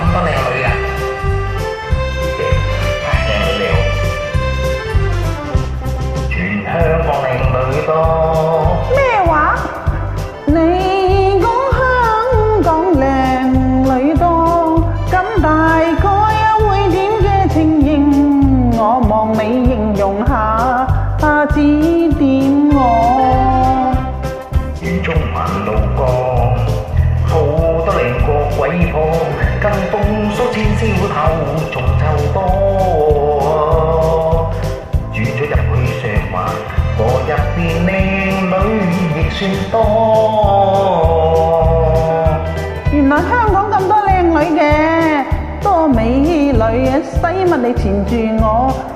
咁多靚女㗎？靚女你好，全香港靚女多。咩話？你講香港靚女多，咁大概會點嘅情形？我望你形容下，指點我。沿中環路過，好多靚個鬼婆，跟風騷千燒頭，仲就多。轉咗入去上環，我入邊靚女亦算多。原來香港咁多靚女嘅，多美女啊！使乜你纏住我？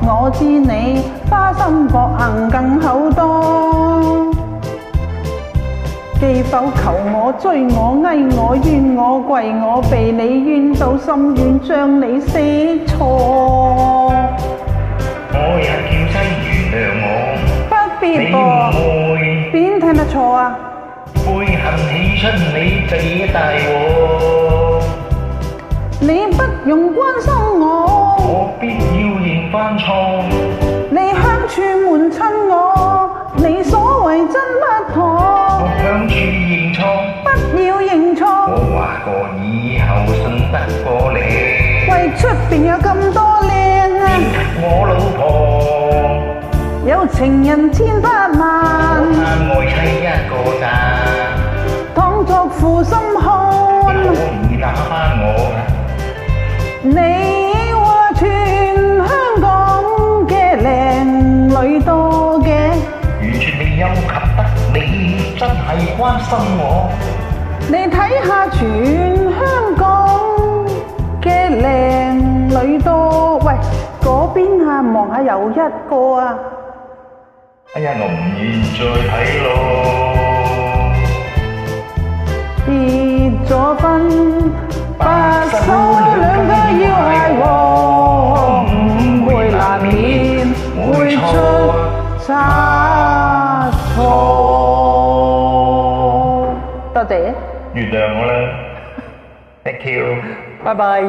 我知你花心薄行更好多。既否求我追我哀我怨我跪我，被你怨到心軟，將你識錯。我也叫妻原諒我，不必你噃，誤會，邊聽得錯啊？悔恨起出你這大禍，你不用關心我，我必要認翻錯。你鄉處瞞親我，你所謂真不妥。我響處認錯，不要認錯。我話過以後信得過你，喂，出邊有咁多靚啊！我老婆，有情人千百我萬，貪愛妻一個咋，當作負心漢。可以打返我。你話全香港嘅靚女多嘅，完全未有及得你，真係關心我。你睇下全香港嘅靚女多，喂，嗰邊啊望下有一個啊，哎呀，我唔願再睇咯。結咗婚，白手兩個要捱禍，誤會難免會出差錯。多謝，原諒我啦，Thank you。拜拜。